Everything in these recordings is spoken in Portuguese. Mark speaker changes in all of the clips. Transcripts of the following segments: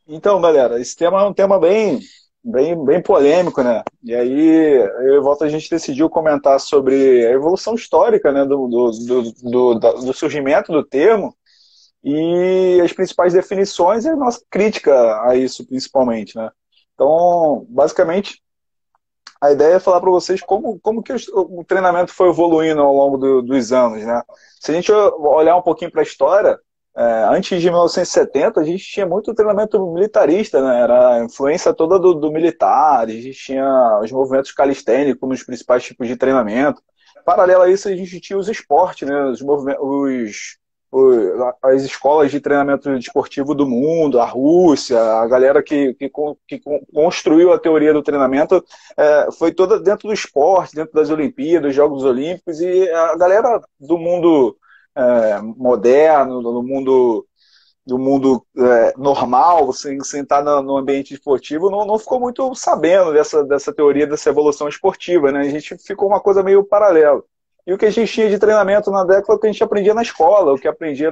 Speaker 1: Então, galera, esse tema é um tema bem polêmico, né? E aí, eu e Volta, a gente decidiu comentar sobre a evolução histórica, né, do surgimento do termo e as principais definições e a nossa crítica a isso, principalmente, né? Então, basicamente, a ideia é falar para vocês como que o treinamento foi evoluindo ao longo dos anos, né? Se a gente olhar um pouquinho para a história, antes de 1970, a gente tinha muito treinamento militarista, né? Era a influência toda do militar, a gente tinha os movimentos calistênicos nos principais tipos de treinamento. Paralelo a isso, a gente tinha os esportes, né? As escolas de treinamento desportivo do mundo, a Rússia, a galera que construiu a teoria do treinamento foi toda dentro do esporte, dentro das Olimpíadas, dos Jogos Olímpicos, e a galera do mundo moderno, do mundo normal, sem estar no ambiente esportivo, não ficou muito sabendo dessa teoria, dessa evolução esportiva, né? A gente ficou uma coisa meio paralela. E o que a gente tinha de treinamento na década foi o que a gente aprendia na escola, o que aprendia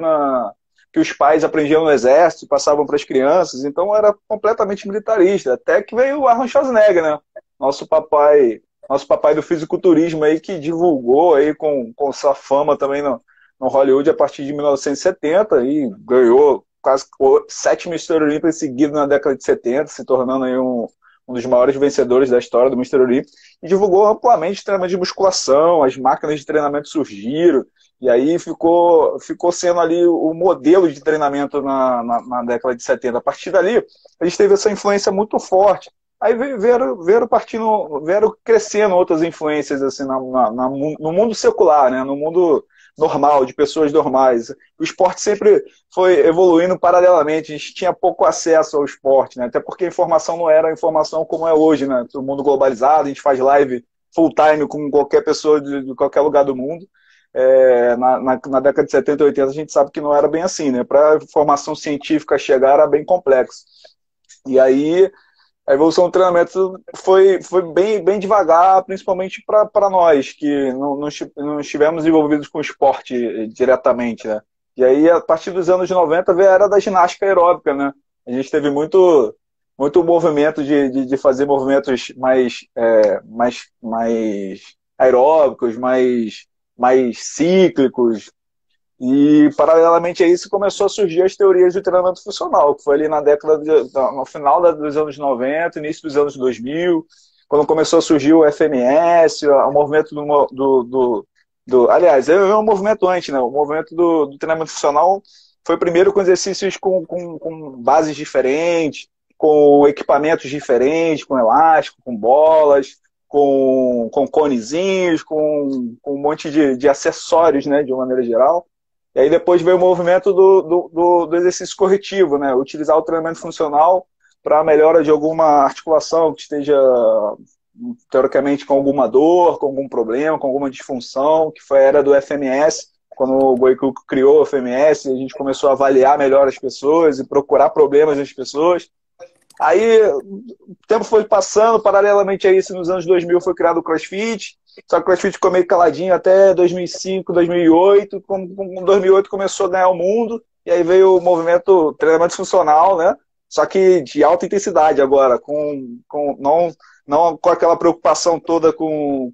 Speaker 1: que os pais aprendiam no exército, passavam para as crianças, então era completamente militarista, até que veio o Arnold Schwarzenegger, né? Nosso papai, nosso papai do fisiculturismo aí que divulgou aí com sua fama também no Hollywood a partir de 1970 e ganhou quase 7 Mr. Olympia seguidos na década de 70, se tornando aí um dos maiores vencedores da história do Mr. Olympia, e divulgou amplamente treinamento de musculação, as máquinas de treinamento surgiram, e aí ficou sendo ali o modelo de treinamento na década de 70. A partir dali, a gente teve essa influência muito forte. Aí vieram crescendo outras influências assim, no mundo secular, né? No mundo normal, de pessoas normais. O esporte sempre foi evoluindo paralelamente, a gente tinha pouco acesso ao esporte, né? Até porque a informação não era a informação como é hoje, né? Todo mundo globalizado, a gente faz live full time com qualquer pessoa de qualquer lugar do mundo. Na década de 70 e 80 a gente sabe que não era bem assim, né? Para a informação científica chegar era bem complexo. E aí a evolução do treinamento foi bem devagar, principalmente para nós, que não estivemos envolvidos com o esporte diretamente, né? E aí, a partir dos anos 90 veio a era da ginástica aeróbica, né? A gente teve muito movimento de fazer movimentos mais aeróbicos, mais cíclicos, e, paralelamente a isso, começou a surgir as teorias do treinamento funcional, que foi ali no final dos anos 90, início dos anos 2000, quando começou a surgir o FMS, o movimento aliás, é um movimento antes, né? O movimento do treinamento funcional foi primeiro com exercícios com bases diferentes, com equipamentos diferentes, com elástico, com bolas, com conezinhos, com um monte de acessórios, né, de uma maneira geral. E aí depois veio o movimento do exercício corretivo, né? Utilizar o treinamento funcional para a melhora de alguma articulação que esteja, teoricamente, com alguma dor, com algum problema, com alguma disfunção, que foi a era do FMS, quando o Goicook criou o FMS, a gente começou a avaliar melhor as pessoas e procurar problemas nas pessoas. Aí o tempo foi passando, paralelamente a isso, nos anos 2000 foi criado o CrossFit, só que o CrossFit ficou meio caladinho até 2005, 2008, com 2008 começou a ganhar o mundo, e aí veio o movimento treinamento funcional, né? Só que de alta intensidade agora, não com aquela preocupação toda com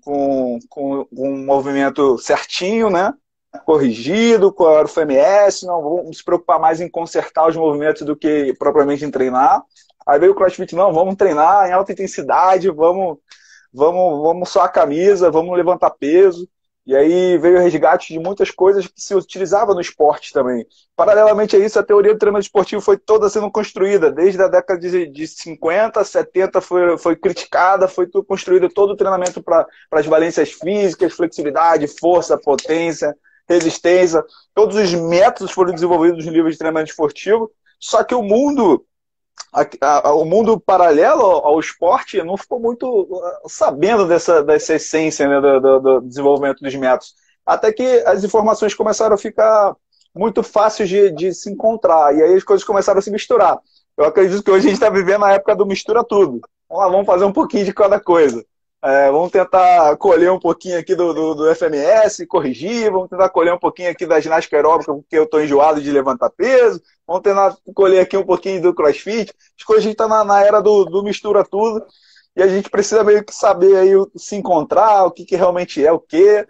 Speaker 1: um movimento certinho, né? Corrigido, com a FMS, não vamos se preocupar mais em consertar os movimentos do que propriamente em treinar. Aí veio o CrossFit, não, vamos treinar em alta intensidade, vamos suar a camisa, vamos levantar peso. E aí veio o resgate de muitas coisas que se utilizava no esporte também. Paralelamente a isso, a teoria do treinamento esportivo foi toda sendo construída. Desde a década de 50, 70 foi criticada, foi tudo construído, todo o treinamento para as valências físicas, flexibilidade, força, potência, resistência. Todos os métodos foram desenvolvidos no nível de treinamento esportivo. Só que o mundo paralelo ao esporte não ficou muito sabendo dessa essência, né, do desenvolvimento dos métodos. Até que as informações começaram a ficar muito fáceis de se encontrar, e aí as coisas começaram a se misturar. Eu acredito que hoje a gente está vivendo a época do mistura tudo. Vamos lá, vamos fazer um pouquinho de cada coisa. Vamos tentar colher um pouquinho aqui do FMS, corrigir, vamos tentar colher um pouquinho aqui da ginástica aeróbica, porque eu estou enjoado de levantar peso, vamos tentar colher aqui um pouquinho do CrossFit. Acho que hoje a gente está na era do mistura tudo, e a gente precisa meio que saber aí se encontrar, o que realmente é o quê.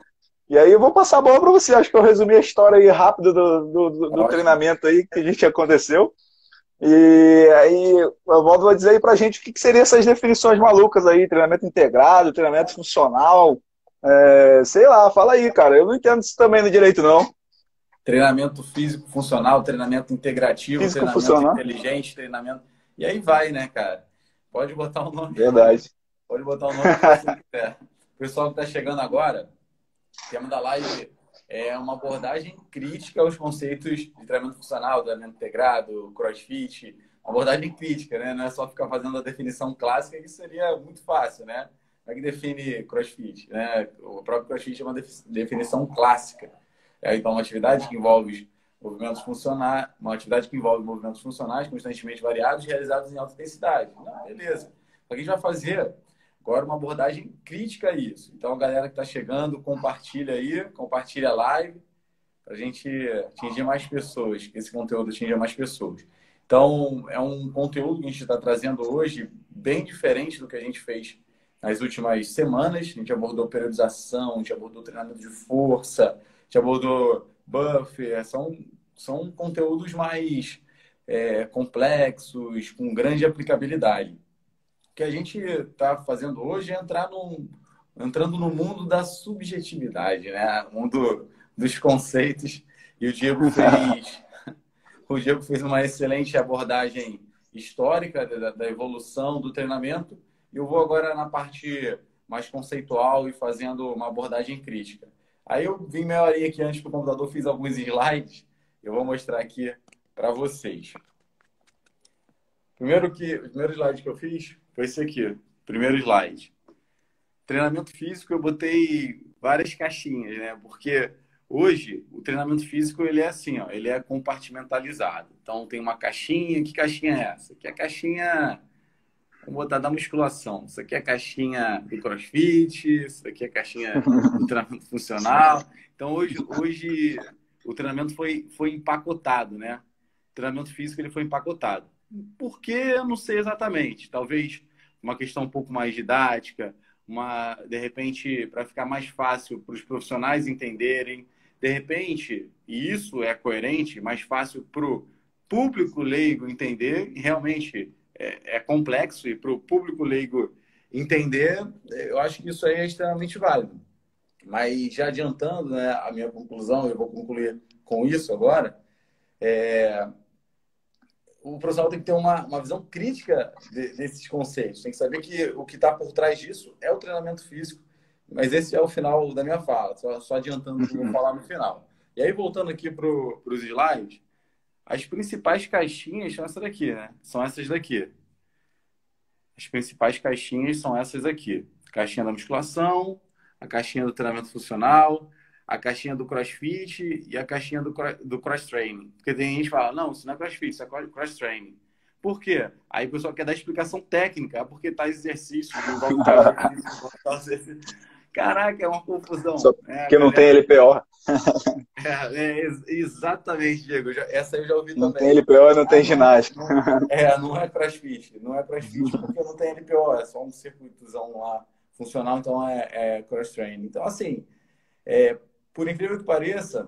Speaker 1: E aí eu vou passar a bola para você. Acho que eu resumi a história aí rápido do
Speaker 2: Ótimo.
Speaker 1: treinamento aí que a gente aconteceu. E aí, o Evaldo vai dizer aí pra gente o que seriam essas definições malucas aí, treinamento integrado, treinamento funcional, sei lá, fala aí, cara. Eu não entendo isso também no direito, não.
Speaker 2: Treinamento físico funcional, treinamento integrativo,
Speaker 1: Físico
Speaker 2: treinamento
Speaker 1: funcional?
Speaker 2: inteligente, treinamento. E aí vai, né, cara? Pode botar o nome,
Speaker 1: Verdade.
Speaker 2: pode botar o nome que você quiser. O pessoal que está chegando agora, o tema da live é uma abordagem crítica aos conceitos de treinamento funcional, treinamento integrado, CrossFit. Uma abordagem crítica, né? Não é só ficar fazendo a definição clássica, que seria muito fácil, né? Como é que define CrossFit? Né? O próprio CrossFit é uma definição clássica. Então, uma atividade que envolve movimentos funcionais, uma atividade que envolve movimentos funcionais constantemente variados realizados em alta intensidade. Não, beleza. Só que a gente vai fazer agora uma abordagem crítica a isso. Então, a galera que está chegando, compartilha aí, compartilha a live, para a gente atingir mais pessoas, que esse conteúdo atinja mais pessoas. Então, é um conteúdo que a gente está trazendo hoje bem diferente do que a gente fez nas últimas semanas. A gente abordou periodização, a gente abordou treinamento de força, a gente abordou buffer. São conteúdos mais complexos, com grande aplicabilidade. O que a gente está fazendo hoje é entrando no mundo da subjetividade, né? O mundo dos conceitos. E o Diego fez uma excelente abordagem histórica da evolução do treinamento. E eu vou agora na parte mais conceitual e fazendo uma abordagem crítica. Aí eu vim meia horinha aqui antes para o computador, fiz alguns slides. Eu vou mostrar aqui para vocês. O primeiro slide que eu fiz foi esse aqui. Primeiro slide. Treinamento físico, eu botei várias caixinhas, né? Porque hoje o treinamento físico ele é assim, ó, ele é compartimentalizado. Então tem uma caixinha, que caixinha é essa? Que é a caixinha, vamos botar da musculação. Isso aqui é a caixinha do CrossFit, isso aqui é a caixinha do treinamento funcional. Então hoje o treinamento foi empacotado, né? O treinamento físico ele foi empacotado. Por quê? Eu não sei exatamente. Talvez uma questão um pouco mais didática, de repente, para ficar mais fácil para os profissionais entenderem, de repente, e isso é coerente, mais fácil para o público leigo entender, e realmente é complexo, e para o público leigo entender, eu acho que isso aí é extremamente válido. Mas já adiantando, né, a minha conclusão, eu vou concluir com isso agora, o profissional tem que ter uma visão crítica desses conceitos. Tem que saber que o que está por trás disso é o treinamento físico. Mas esse é o final da minha fala, só adiantando o que eu vou falar no final. E aí, voltando aqui para os slides, as principais caixinhas são essas daqui, né? São essas daqui. As principais caixinhas são essas aqui. A caixinha da musculação, a caixinha do treinamento funcional, a caixinha do CrossFit e a caixinha do cross-training. Porque tem gente que fala, não, isso não é CrossFit, isso é cross-training. Por quê? Aí o pessoal quer dar explicação técnica, porque tais exercícios, envolve tal exercício, envolve tal exercício. Caraca, é uma confusão.
Speaker 1: Só porque não tem LPO.
Speaker 2: Exatamente, Diego. Essa eu já ouvi
Speaker 1: Não tem
Speaker 2: também.
Speaker 1: LPO e não
Speaker 2: Ah,
Speaker 1: tem ginástica.
Speaker 2: não é CrossFit. Não é CrossFit porque não tem LPO, é só um circuitozão lá funcional, então é cross-training. Então, assim, é, por incrível que pareça,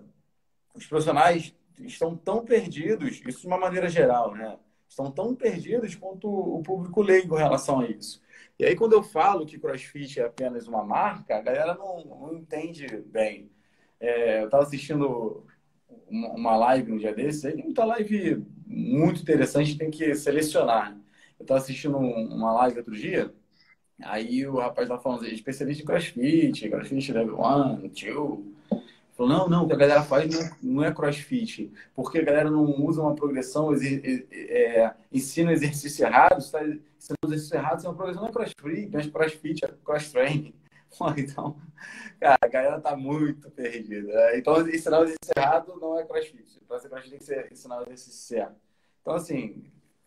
Speaker 2: os profissionais estão tão perdidos, isso de uma maneira geral, né? Estão tão perdidos quanto o público leigo em relação a isso. E aí, quando eu falo que CrossFit é apenas uma marca, a galera não entende bem. Eu estava assistindo uma live um dia desses, aí tem muita live muito interessante, tem que selecionar. Eu estava assistindo uma live outro dia, aí o rapaz estava falando, especialista em CrossFit, CrossFit Level 1, 2. Falou, não, o que a galera faz não é CrossFit, porque a galera não usa uma progressão, ensina exercício errado, está ensinando exercício errado, isso é uma progressão, não é CrossFit, não é CrossFit, é cross-training. Então, cara, a galera tá muito perdida. Então, ensinar o exercício errado não é CrossFit. Para ser CrossFit tem que ensinar o exercício certo. Então, assim,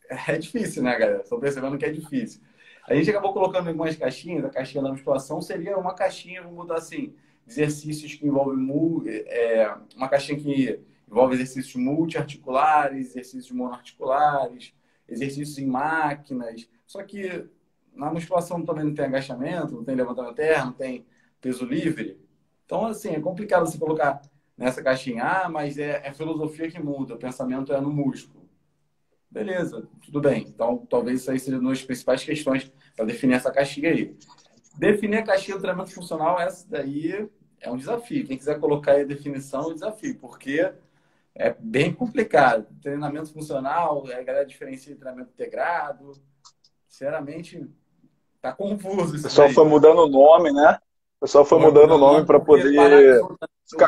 Speaker 2: é difícil, né, galera? Estou percebendo que é difícil. A gente acabou colocando algumas caixinhas. A caixinha da musculação seria uma caixinha, vamos botar assim, exercícios que envolvem uma caixinha que envolve exercícios multiarticulares, exercícios monoarticulares, exercícios em máquinas. Só que na musculação também não tem agachamento, não tem levantamento terra, não tem peso livre. Então, assim, é complicado você colocar nessa caixinha. Ah, mas é filosofia que muda, o pensamento é no músculo. Beleza, tudo bem. Então, talvez isso aí seja uma das principais questões para definir essa caixinha aí. Definir a caixinha do treinamento funcional, essa daí é um desafio. Quem quiser colocar aí a definição, é um desafio, porque é bem complicado. Treinamento funcional, a galera diferencia de treinamento integrado. Sinceramente, tá confuso
Speaker 1: O
Speaker 2: isso
Speaker 1: pessoal
Speaker 2: daí.
Speaker 1: foi mudando o nome, né? O pessoal foi mudando o nome para
Speaker 2: porque
Speaker 1: poder.
Speaker 2: o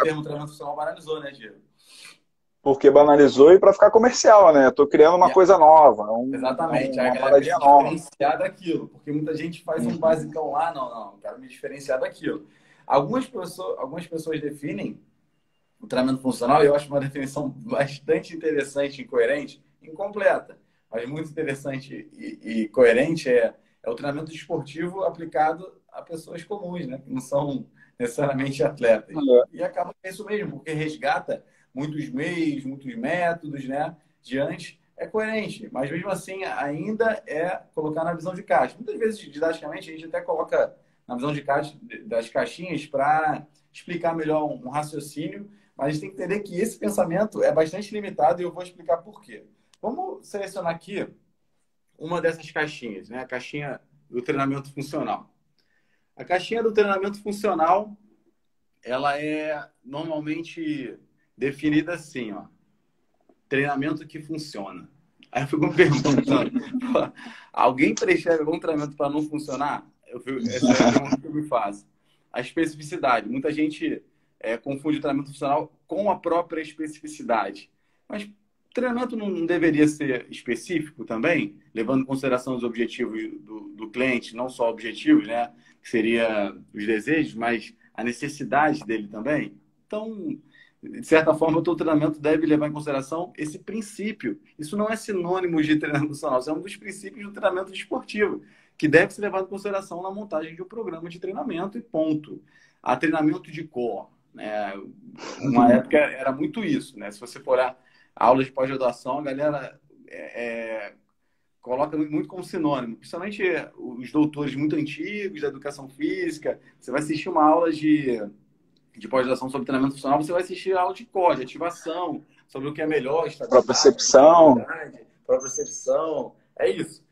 Speaker 2: termo treinamento funcional banalizou, né, Diego?
Speaker 1: Porque banalizou e para ficar comercial, né? Estou criando uma coisa nova,
Speaker 2: Exatamente. Aí a
Speaker 1: uma
Speaker 2: galera quer
Speaker 1: paradinha
Speaker 2: se
Speaker 1: nova.
Speaker 2: diferenciar daquilo, porque muita gente faz um basicão lá, não, quero me diferenciar daquilo. Algumas pessoas definem o treinamento funcional, e eu acho uma definição bastante interessante e coerente, incompleta, mas muito interessante e coerente, é o treinamento esportivo aplicado a pessoas comuns, né? Que não são necessariamente atletas. E acaba que é isso mesmo, porque resgata muitos meios, muitos métodos, né? Diante é coerente, mas mesmo assim ainda é colocar na visão de caixa. Muitas vezes, didaticamente, a gente até coloca na visão de caixa das caixinhas para explicar melhor um raciocínio, mas a gente tem que entender que esse pensamento é bastante limitado e eu vou explicar por quê. Vamos selecionar aqui uma dessas caixinhas, né? A caixinha do treinamento funcional. A caixinha do treinamento funcional, ela é normalmente definida assim, ó. Treinamento que funciona. Aí eu fico me perguntando, alguém prescreve algum treinamento para não funcionar? Essa é a pergunta que eu me faço. A especificidade. Muita gente confunde o treinamento funcional com a própria especificidade. Mas treinamento não deveria ser específico também, levando em consideração os objetivos do cliente, não só objetivos, né? Que seria os desejos, mas a necessidade dele também. Então, de certa forma, o teu treinamento deve levar em consideração esse princípio. Isso não é sinônimo de treinamento funcional, isso é um dos princípios do treinamento esportivo, que deve ser levado em consideração na montagem de um programa de treinamento e ponto. A treinamento de core, né? Uma época era muito isso, né? Se você for olhar aulas de pós-graduação, a galera coloca muito como sinônimo, principalmente os doutores muito antigos da educação física. Você vai assistir uma aula de pós-graduação sobre treinamento funcional, você vai assistir a aula de core, de ativação, sobre o que é melhor,
Speaker 1: Propriocepção.
Speaker 2: propriocepção, é isso.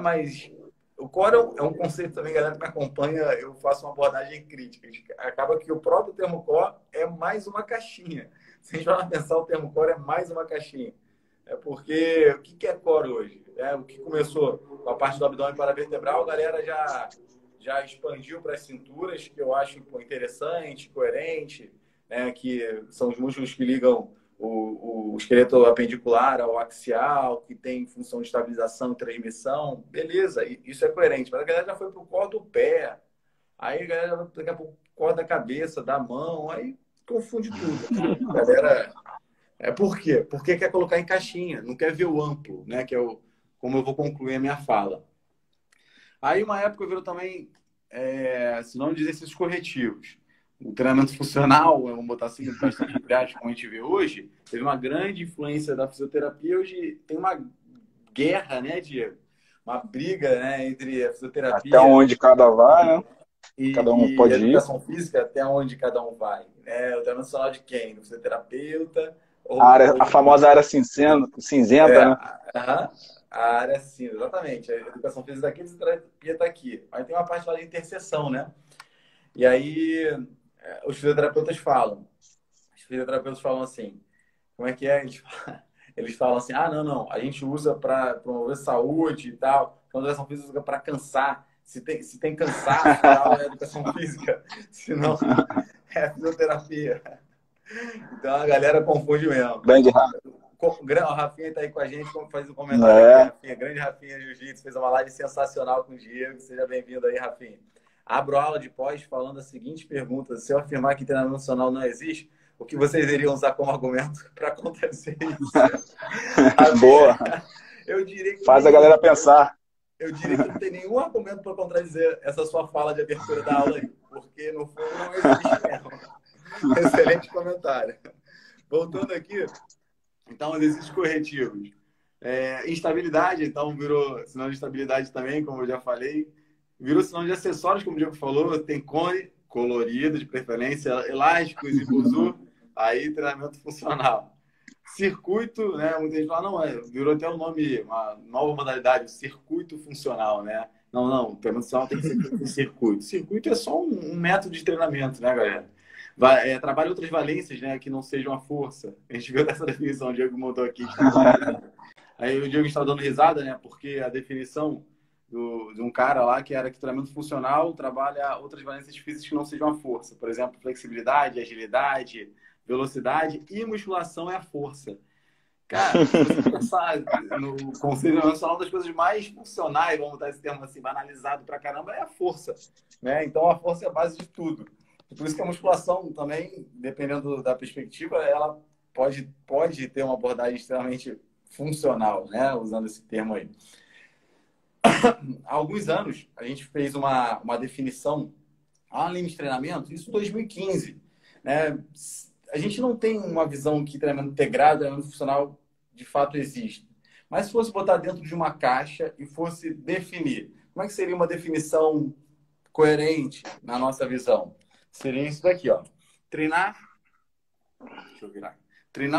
Speaker 2: Mas o core é um conceito também, galera que me acompanha, eu faço uma abordagem crítica. Acaba que o próprio termo core é mais uma caixinha. Se a gente vai pensar, o termo core é mais uma caixinha. Porque o que é core hoje? O que começou com a parte do abdômen paravertebral, a galera já expandiu para as cinturas, que eu acho interessante, coerente, né? Que são os músculos que ligam o esqueleto apendicular ao axial, que tem função de estabilização e transmissão. Beleza, isso é coerente. Mas a galera já foi para o core do pé, aí a galera já vai daqui a pouco core da cabeça, da mão, aí confunde tudo. A galera... Por quê? Porque quer colocar em caixinha, não quer ver o amplo, né? Que é como eu vou concluir a minha fala. Aí, uma época, virou também sinônimo de exercícios corretivos. O treinamento funcional, vamos botar assim, bastante prático, como a gente vê hoje, teve uma grande influência da fisioterapia. Hoje tem uma guerra, né, Diego? Uma briga, né, entre a fisioterapia...
Speaker 1: Até onde cada vai, né? Cada um
Speaker 2: E
Speaker 1: pode
Speaker 2: a
Speaker 1: ir.
Speaker 2: educação física, até onde cada um vai. O treinamento funcional de quem? Do fisioterapeuta...
Speaker 1: A famosa área cinzenta, né?
Speaker 2: A área sim, exatamente. A educação física daqui, a fisioterapia está aqui. Aí tem uma parte lá de interseção, né? E aí os fisioterapeutas falam. Os fisioterapeutas falam assim, como é que é? Eles falam assim, não, a gente usa para promover saúde e tal. Então, a educação física usa para cansar. Se tem cansaço e tal, é educação física. Se não, é fisioterapia. Então a galera confunde mesmo.
Speaker 1: Grande Rafa.
Speaker 2: O Rafinha está aí com a gente, faz um comentário aqui, Rafinha. Grande Rafinha Jiu-Jitsu, fez uma live sensacional com o Diego. Seja bem-vindo aí, Rafinha. Abro a aula de pós falando a seguinte pergunta: se eu afirmar que treinamento funcional não existe, o que vocês iriam usar como argumento para acontecer isso?
Speaker 1: Boa.
Speaker 2: Eu diria que
Speaker 1: faz a galera pensar.
Speaker 2: eu diria que não tem nenhum argumento para contradizer essa sua fala de abertura da aula aí, porque no fundo não existe mesmo. Excelente comentário. Voltando aqui, então, exercícios corretivos. Instabilidade, então virou sinal de estabilidade também, como eu já falei. Virou sinal de acessórios, como o Diego falou. Tem cone, colorido, de preferência, elásticos e buzu. Aí, treinamento funcional. Circuito, né? Muita gente fala, não, virou até o nome, uma nova modalidade, circuito funcional, né? Não, o treinamento funcional tem que ser circuito. Circuito é só um método de treinamento, né, galera? Trabalha outras valências, né, que não sejam a força. A gente viu dessa definição, o Diego montou aqui. Aí o Diego está dando risada, né, porque a definição de um cara lá que era que treinamento funcional trabalha outras valências físicas que não sejam a força. Por exemplo, flexibilidade, agilidade, velocidade e musculação é a força. Cara, se você pensar no conceito nacional, uma das coisas mais funcionais, vamos botar esse termo assim, banalizado pra caramba, é a força, né? Então a força é a base de tudo. Por isso que a musculação também, dependendo da perspectiva, ela pode ter uma abordagem extremamente funcional, né? Usando esse termo aí. Há alguns anos, a gente fez uma definição a linha de treinamento, isso em 2015, né? A gente não tem uma visão que treinamento integrado, treinamento funcional, de fato existe. Mas se fosse botar dentro de uma caixa e fosse definir, como é que seria uma definição coerente na nossa visão? Seria isso daqui, ó. Treinar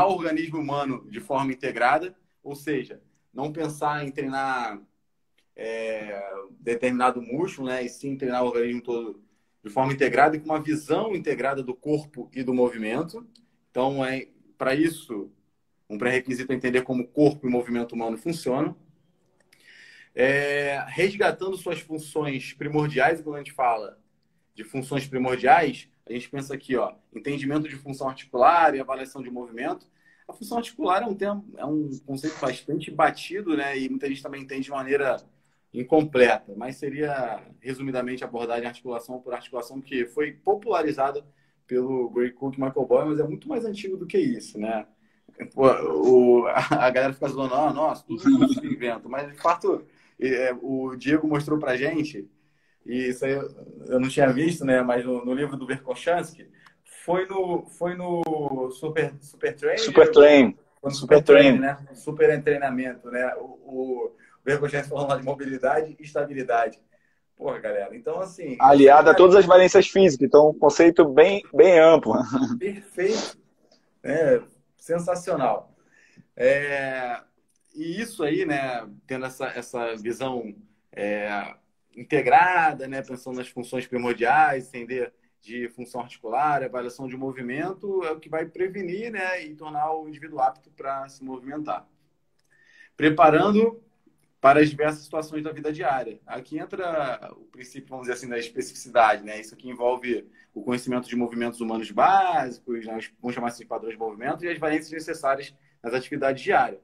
Speaker 2: o organismo humano de forma integrada, ou seja, não pensar em treinar determinado músculo, né? E sim treinar o organismo todo de forma integrada e com uma visão integrada do corpo e do movimento. Então, para isso, um pré-requisito é entender como o corpo e o movimento humano funcionam. Resgatando suas funções primordiais, quando a gente fala de funções primordiais, a gente pensa aqui, ó, entendimento de função articular e avaliação de movimento. A função articular é um conceito bastante batido, né? E muita gente também entende de maneira incompleta, mas seria, resumidamente, abordagem articulação por articulação, que foi popularizada pelo Gray Cook e Michael Boyle, mas é muito mais antigo do que isso, né? A galera fica zoando, nossa, tudo isso se inventa, mas de fato o Diego mostrou pra gente, e isso aí eu não tinha visto, né? Mas no livro do Verkhoshansky, foi no Super Train?
Speaker 1: Super Train.
Speaker 2: Foi no Super Train, né? Super treinamento, né? O Verkhoshansky falando lá de mobilidade e estabilidade. Porra, galera. Então, assim...
Speaker 1: Aliado a todas as valências físicas. Então, um conceito bem amplo.
Speaker 2: Perfeito. Sensacional. E isso aí, né? Tendo essa visão integrada, né? Pensando nas funções primordiais, entender de função articular, avaliação de movimento, é o que vai prevenir, né? E tornar o indivíduo apto para se movimentar. Preparando para as diversas situações da vida diária. Aqui entra o princípio, vamos dizer assim, da especificidade, né? Isso aqui envolve o conhecimento de movimentos humanos básicos, né? Vamos chamar assim de padrões de movimento, e as valências necessárias nas atividades diárias,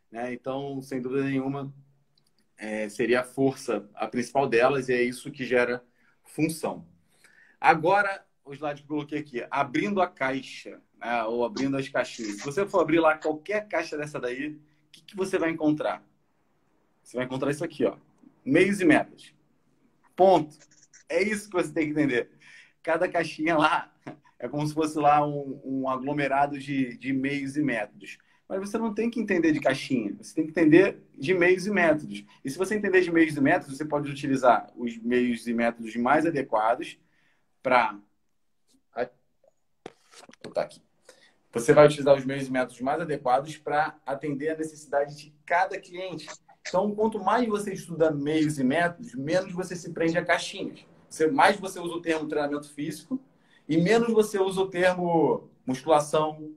Speaker 2: né? Então, sem dúvida nenhuma, seria a força a principal delas, e é isso que gera função. Agora, o slide que eu coloquei aqui, abrindo a caixa, né? Ou abrindo as caixinhas. Se você for abrir lá qualquer caixa dessa daí, o que você vai encontrar? Você vai encontrar isso aqui, ó. Meios e métodos. Ponto. É isso que você tem que entender. Cada caixinha lá é como se fosse lá um aglomerado de meios e métodos. Mas você não tem que entender de caixinha. Você tem que entender de meios e métodos. E se você entender de meios e métodos, você pode utilizar os meios e métodos mais adequados para... Vou botar aqui. Você vai utilizar os meios e métodos mais adequados para atender a necessidade de cada cliente. Então, quanto mais você estuda meios e métodos, menos você se prende a caixinhas. Mais você usa o termo treinamento físico e menos você usa o termo musculação,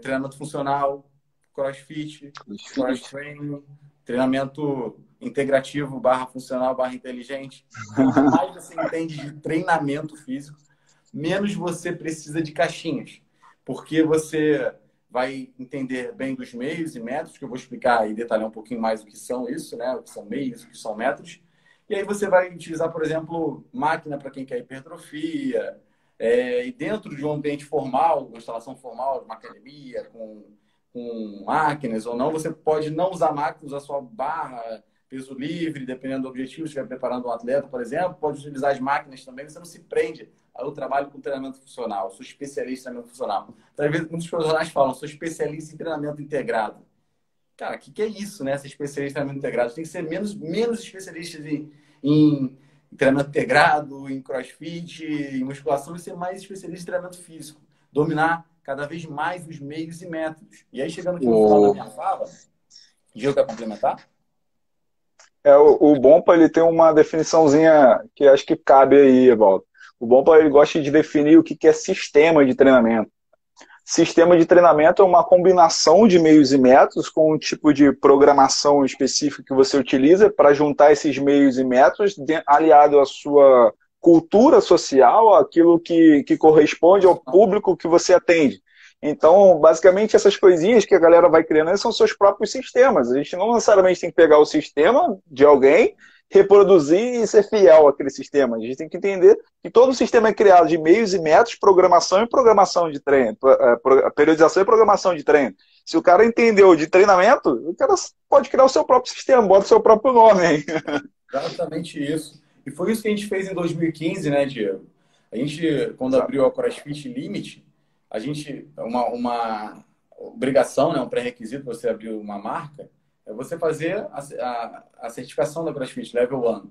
Speaker 2: treinamento funcional, crossfit, cross-training, treinamento integrativo /funcional /inteligente. Quanto mais você entende de treinamento físico, menos você precisa de caixinhas. Porque você vai entender bem dos meios e métodos, que eu vou explicar e detalhar um pouquinho mais o que são isso, né? O que são meios, o que são métodos. E aí você vai utilizar, por exemplo, máquina para quem quer hipertrofia, e dentro de um ambiente formal, uma instalação formal, uma academia, com máquinas ou não, você pode não usar máquinas, usar sua barra, peso livre, dependendo do objetivo, se estiver preparando um atleta, por exemplo, pode utilizar as máquinas também, você não se prende ao trabalho com treinamento funcional. Sou especialista em treinamento funcional. Então, às vezes, muitos profissionais falam, sou especialista em treinamento integrado. Cara, o que é isso, né? Ser especialista em treinamento integrado. Tem que ser menos especialistas em treinamento integrado, em crossfit, em musculação, e ser mais especialista em treinamento físico. Dominar cada vez mais os meios e métodos. E aí, chegando aqui no final da minha fala, Diego, quer complementar?
Speaker 1: O Bompa, ele tem uma definiçãozinha que acho que cabe aí, Evaldo. O Bompa, ele gosta de definir o que é sistema de treinamento. Sistema de treinamento é uma combinação de meios e métodos com um tipo de programação específica que você utiliza para juntar esses meios e métodos aliado à sua cultura social, aquilo que corresponde ao público que você atende. Então, basicamente, essas coisinhas que a galera vai criando são seus próprios sistemas. A gente não necessariamente tem que pegar o sistema de alguém, reproduzir e ser fiel àquele sistema. A gente tem que entender que todo sistema é criado de meios e métodos, programação e programação de treino, periodização e programação de treino. Se o cara entendeu de treinamento, o cara pode criar o seu próprio sistema, bota o seu próprio nome aí.
Speaker 2: Exatamente isso. E foi isso que a gente fez em 2015, né, Diego? A gente, quando abriu a CrossFit Limit, a gente, uma obrigação, né, um pré-requisito para você abrir uma marca, é você fazer a certificação da CrossFit, Level 1.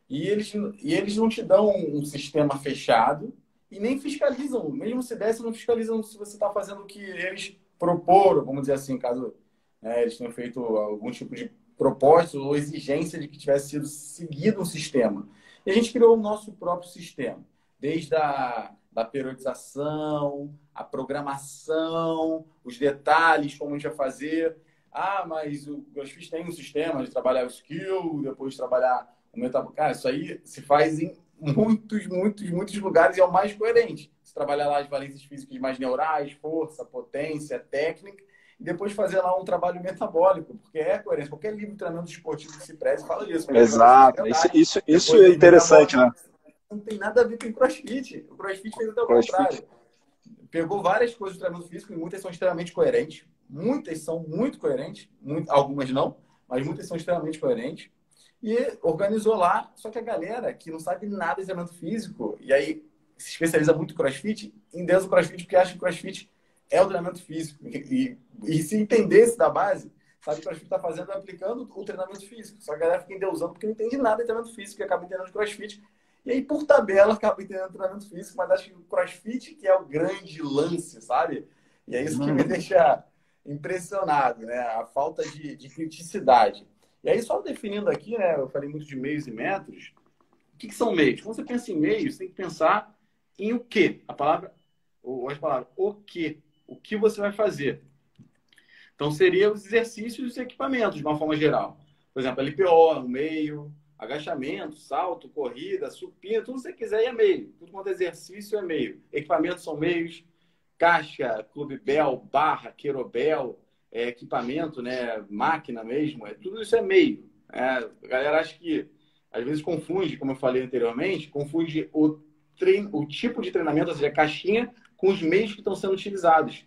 Speaker 2: E eles não te dão um sistema fechado e nem fiscalizam. Mesmo se desse, não fiscalizam se você está fazendo o que eles proporam, vamos dizer assim, caso, né, eles tenham feito algum tipo de propósito ou exigência de que tivesse sido seguido um sistema. E a gente criou o nosso próprio sistema, desde da periodização, a programação, os detalhes, como a gente vai fazer. Ah, mas o CrossFit tem um sistema de trabalhar o skill, depois trabalhar o metabolismo. Cara, isso aí se faz em muitos lugares e é o mais coerente. Você trabalhar lá as valências físicas mais neurais, força, potência, técnica, e depois fazer lá um trabalho metabólico, porque é coerente. Qualquer livro de treinamento esportivo que se preze fala disso.
Speaker 1: Exato. Isso é interessante, né?
Speaker 2: Não tem nada a ver com o CrossFit. O CrossFit fez até o contrário. Pegou várias coisas do treinamento físico e muitas são extremamente coerentes. Muitas são muito coerentes, algumas não, mas muitas são extremamente coerentes. E organizou lá, só que a galera que não sabe nada de treinamento físico, e aí se especializa muito em CrossFit, endeusa o CrossFit porque acha que o CrossFit é o treinamento físico. E se entendesse da base, sabe que o CrossFit está fazendo aplicando o treinamento físico. Só que a galera fica endeusando porque não entende nada de treinamento físico e acaba entendendo de CrossFit. E aí, por tabela, acaba entendendo treinamento físico, mas acho que o CrossFit que é o grande lance, sabe? E é isso que me deixa impressionado, né? A falta de criticidade. E aí, só definindo aqui, né? Eu falei muito de meios e métodos. O que são meios? Quando você pensa em meios, você tem que pensar em o quê? A palavra, ou as palavras, o quê? O que você vai fazer? Então, seria os exercícios e os equipamentos, de uma forma geral. Por exemplo, LPO, um meio, agachamento, salto, corrida, supino, tudo que você quiser é meio. Tudo quanto é exercício é meio. Equipamentos são meios. Caixa, clubebel, barra, querobel, equipamento, né, máquina mesmo, tudo isso é meio. A galera acha que, às vezes, confunde, como eu falei anteriormente, confunde o tipo de treinamento, ou seja, a caixinha, com os meios que estão sendo utilizados.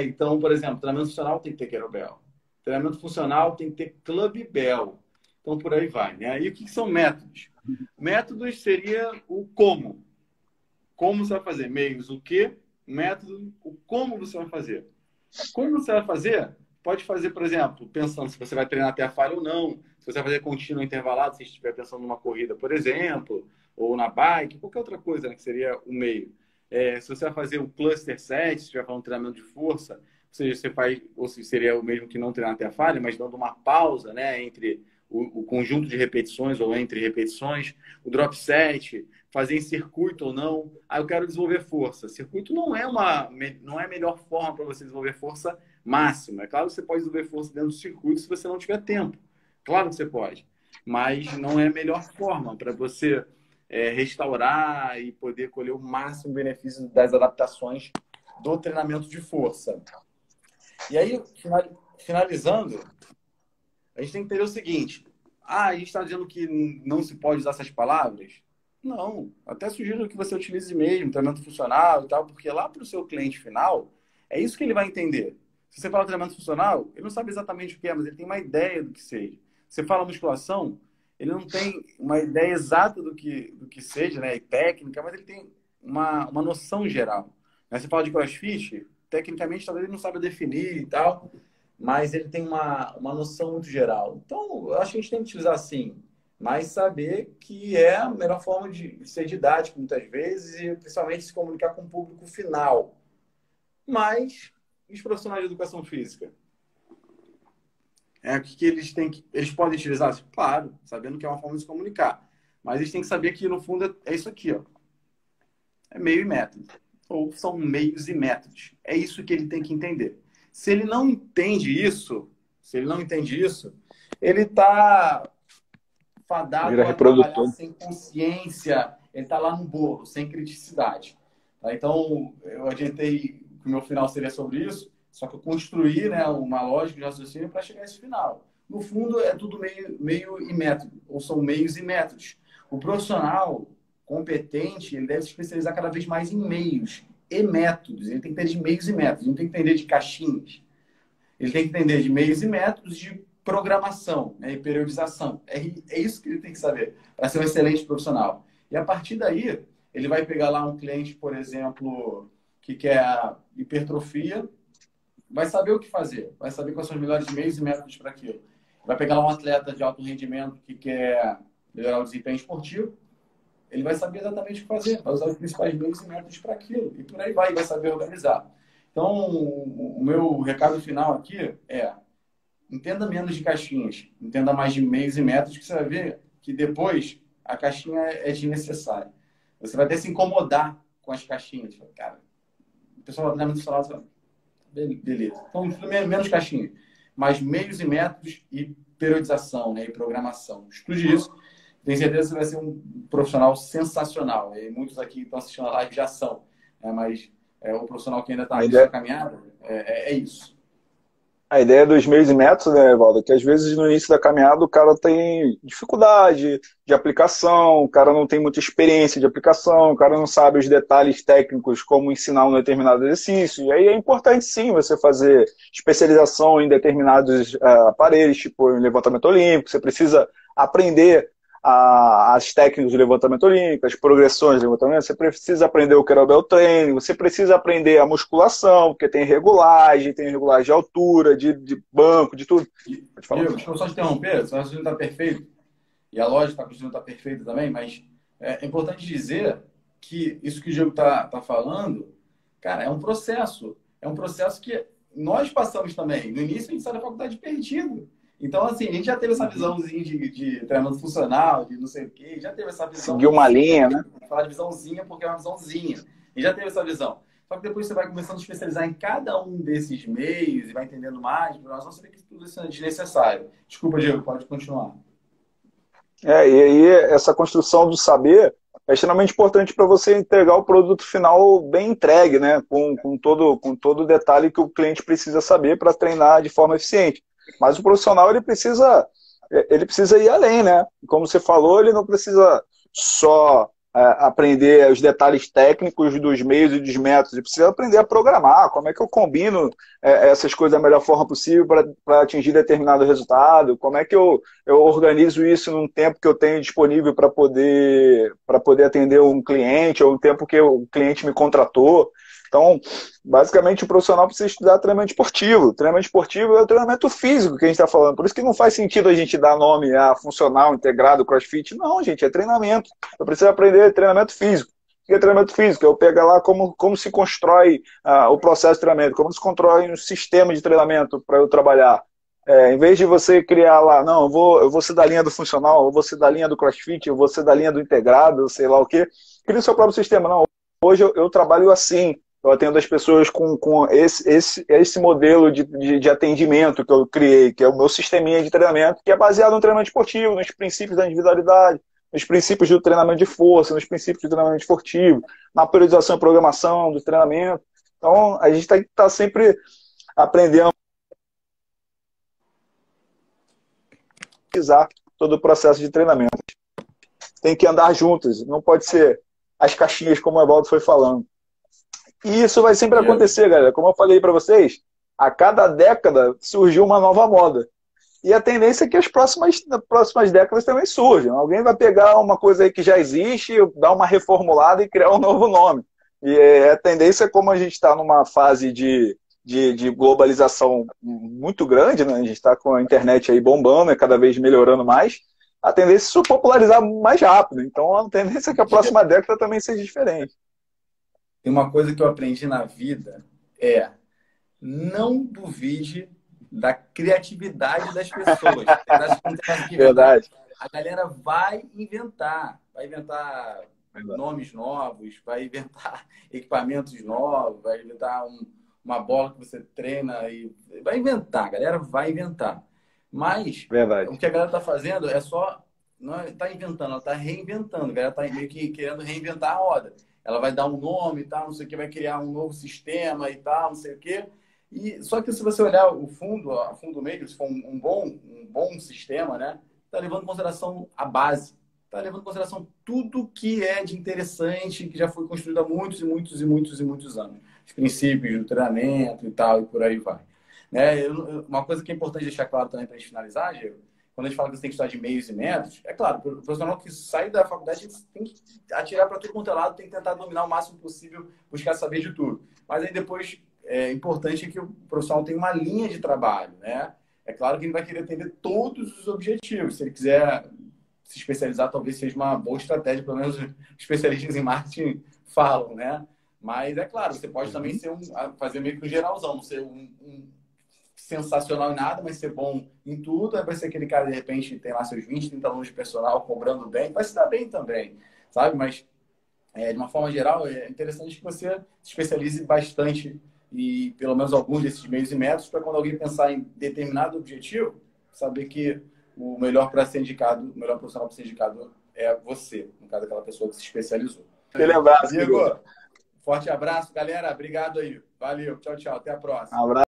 Speaker 2: Então, por exemplo, treinamento funcional tem que ter querobel. Treinamento funcional tem que ter clubebel. Então, por aí vai. Né? E o que são métodos? Métodos seria o como. Como você vai fazer? Meios, o quê? Método, o como você vai fazer. Como você vai fazer? Pode fazer, por exemplo, pensando se você vai treinar até a falha ou não, se você vai fazer contínuo intervalado, se estiver pensando numa corrida, por exemplo, ou na bike, qualquer outra coisa, né, que seria o meio. Se você vai fazer um cluster set, se estiver falando de treinamento de força, ou seja, você faz, ou se seria o mesmo que não treinar até a falha, mas dando uma pausa, né, entre o conjunto de repetições ou entre repetições, o drop set, fazer em circuito ou não. Eu quero desenvolver força. Circuito não é a melhor forma para você desenvolver força máxima. É claro que você pode desenvolver força dentro do circuito se você não tiver tempo. Claro que você pode. Mas não é a melhor forma para você restaurar e poder colher o máximo benefício das adaptações do treinamento de força. E aí, finalizando, a gente tem que entender o seguinte. A gente está dizendo que não se pode usar essas palavras? Não. Até sugiro que você utilize mesmo, treinamento funcional e tal, porque lá para o seu cliente final, é isso que ele vai entender. Se você fala treinamento funcional, ele não sabe exatamente o que é, mas ele tem uma ideia do que seja. você fala musculação, ele não tem uma ideia exata do que seja, né, e técnica, mas ele tem uma noção geral. Né? Você fala de CrossFit, tecnicamente talvez ele não saiba definir e tal, mas ele tem uma noção muito geral. Então, eu acho que a gente tem que utilizar assim, mas saber que é a melhor forma de ser didático muitas vezes e principalmente se comunicar com o público final. Mas os profissionais de educação física, o que eles têm que, eles podem utilizar? Claro, sabendo que é uma forma de se comunicar. Mas eles têm que saber que, no fundo, é isso aqui, ó. É meio e método. Ou são meios e métodos. É isso que ele tem que entender. Se ele não entende isso, ele está fadado
Speaker 1: Vira
Speaker 2: a trabalhar
Speaker 1: reprodutor.
Speaker 2: sem consciência. Ele está lá no bolo, sem criticidade. Tá? Então, eu adiantei que o meu final seria sobre isso, só que eu construí, né, uma lógica de raciocínio para chegar a esse final. No fundo, é tudo meio e método, ou são meios e métodos. O profissional competente, ele deve se especializar cada vez mais em meios e métodos. Ele tem que entender de meios e métodos, não tem que entender de caixinhas. Ele tem que entender de meios e métodos de programação, né, e periodização. É isso que ele tem que saber para ser um excelente profissional. E a partir daí, ele vai pegar lá um cliente, por exemplo, que quer hipertrofia, vai saber o que fazer, vai saber quais são os melhores meios e métodos para aquilo. Vai pegar lá um atleta de alto rendimento que quer melhorar o desempenho esportivo, ele vai saber exatamente o que fazer, vai usar os principais meios e métodos para aquilo, e por aí vai saber organizar. Então, o meu recado final aqui é: entenda menos de caixinhas, entenda mais de meios e métodos, que você vai ver que depois a caixinha é desnecessária. Você vai até se incomodar com as caixinhas. Cara, o pessoal vai muito falado, beleza. Então, menos caixinhas, mas meios e métodos e periodização, né, e programação. Estude isso. Tenho certeza que você vai ser um profissional sensacional. E muitos aqui que estão assistindo a live já são. Né, mas o profissional que ainda está na sua caminhada, é isso.
Speaker 1: A ideia dos meios e métodos, né, Evaldo, é que às vezes no início da caminhada o cara tem dificuldade de aplicação, o cara não tem muita experiência de aplicação, o cara não sabe os detalhes técnicos, como ensinar um determinado exercício. E aí é importante sim você fazer especialização em determinados aparelhos, tipo em levantamento olímpico, você precisa aprender as técnicas de levantamento olímpico, as progressões de levantamento, você precisa aprender o kettlebell training, você precisa aprender a musculação, porque tem regulagem de altura, de banco, de tudo.
Speaker 2: Pode falar. Deixa eu só te interromper, o raciocínio está perfeito, e a lógica da está perfeita também, mas é importante dizer que isso que o Diego está falando, cara, é um processo que nós passamos também. No início a gente sai da faculdade perdido. Então, assim, a gente já teve essa visãozinha de treinamento funcional, de não sei o quê, já teve essa visão.
Speaker 1: Seguir uma linha, né?
Speaker 2: Falar de visãozinha porque é uma visãozinha. E já teve essa visão. Só que depois você vai começando a especializar em cada um desses meios e vai entendendo mais, programação, você vê que tudo isso é desnecessário. Desculpa, Diego, pode continuar.
Speaker 1: E aí essa construção do saber é extremamente importante para você entregar o produto final bem entregue, né? Com todo o detalhe que o cliente precisa saber para treinar de forma eficiente. Mas o profissional ele precisa ir além, né? Como você falou, ele não precisa só aprender os detalhes técnicos dos meios e dos métodos, ele precisa aprender a programar, como é que eu combino essas coisas da melhor forma possível para atingir determinado resultado, como é que eu organizo isso num tempo que eu tenho disponível para poder atender um cliente, ou um tempo que o cliente me contratou. Então, basicamente, o profissional precisa estudar treinamento esportivo. Treinamento esportivo é o treinamento físico que a gente está falando. Por isso que não faz sentido a gente dar nome a funcional, integrado, crossfit. Não, gente, é treinamento. Eu preciso aprender treinamento físico. O que é treinamento físico? Eu pego lá como se constrói o processo de treinamento, como se constrói um sistema de treinamento para eu trabalhar. Em vez de você criar lá, não, eu vou ser da linha do funcional, eu vou ser da linha do crossfit, eu vou ser da linha do integrado, sei lá o quê. Cria o seu próprio sistema. Não, hoje eu trabalho assim. Eu atendo as pessoas com esse modelo de atendimento que eu criei, que é o meu sisteminha de treinamento, que é baseado no treinamento esportivo, nos princípios da individualidade, nos princípios do treinamento de força, nos princípios do treinamento esportivo, na periodização e programação do treinamento. Então, a gente tem que estar sempre aprendendo a todo o processo de treinamento. Tem que andar juntos, não pode ser as caixinhas, como o Evaldo foi falando. E isso vai sempre acontecer, galera. Como eu falei para vocês, a cada década surgiu uma nova moda. E a tendência é que nas próximas décadas também surjam. Alguém vai pegar uma coisa aí que já existe, dar uma reformulada e criar um novo nome. E a tendência é como a gente está numa fase de globalização muito grande, né? A gente está com a internet aí bombando, cada vez melhorando mais. A tendência é isso popularizar mais rápido. Então a tendência é que a próxima década também seja diferente.
Speaker 2: Tem uma coisa que eu aprendi na vida é não duvide da criatividade das pessoas. Das que não tem mais que inventar.
Speaker 1: Verdade.
Speaker 2: A galera vai inventar nomes novos, vai inventar equipamentos novos, vai inventar uma bola que você treina e vai inventar, a galera vai inventar. Mas
Speaker 1: Verdade.
Speaker 2: o que a galera está fazendo é só não está inventando, ela está reinventando. A galera está meio que querendo reinventar a roda. Ela vai dar um nome e tal, não sei o que, vai criar um novo sistema e tal, não sei o que. E só que se você olhar o fundo, a fundo meio, se for um bom sistema, né, está levando em consideração a base, está levando em consideração tudo que é de interessante, que já foi construído há muitos e muitos e muitos e muitos anos. Os princípios do treinamento e tal, e por aí vai. Né? Uma coisa que é importante deixar claro também para a gente finalizar, Diego, quando a gente fala que você tem que estudar de meios e métodos, é claro, o profissional que sai da faculdade tem que atirar para tudo quanto é lado, tem que tentar dominar o máximo possível, buscar saber de tudo. Mas aí depois é importante que o profissional tenha uma linha de trabalho, né? É claro que ele vai querer atender todos os objetivos. Se ele quiser se especializar, talvez seja uma boa estratégia, pelo menos os especialistas em marketing falam, né? Mas é claro, você pode também fazer meio que um geralzão, não ser um sensacional em nada, mas ser bom em tudo. Aí vai ser aquele cara, de repente, tem lá seus 20, 30 alunos de personal cobrando bem, vai se dar bem também, sabe? Mas, de uma forma geral, é interessante que você se especialize bastante e pelo menos alguns desses meios e métodos para quando alguém pensar em determinado objetivo, saber que o melhor para ser indicado, o melhor profissional para ser indicado é você, no caso daquela pessoa que se especializou.
Speaker 1: Aquele abraço,
Speaker 2: Diego, forte abraço, galera. Obrigado aí. Valeu. Tchau, tchau. Até a próxima.
Speaker 1: Um abraço.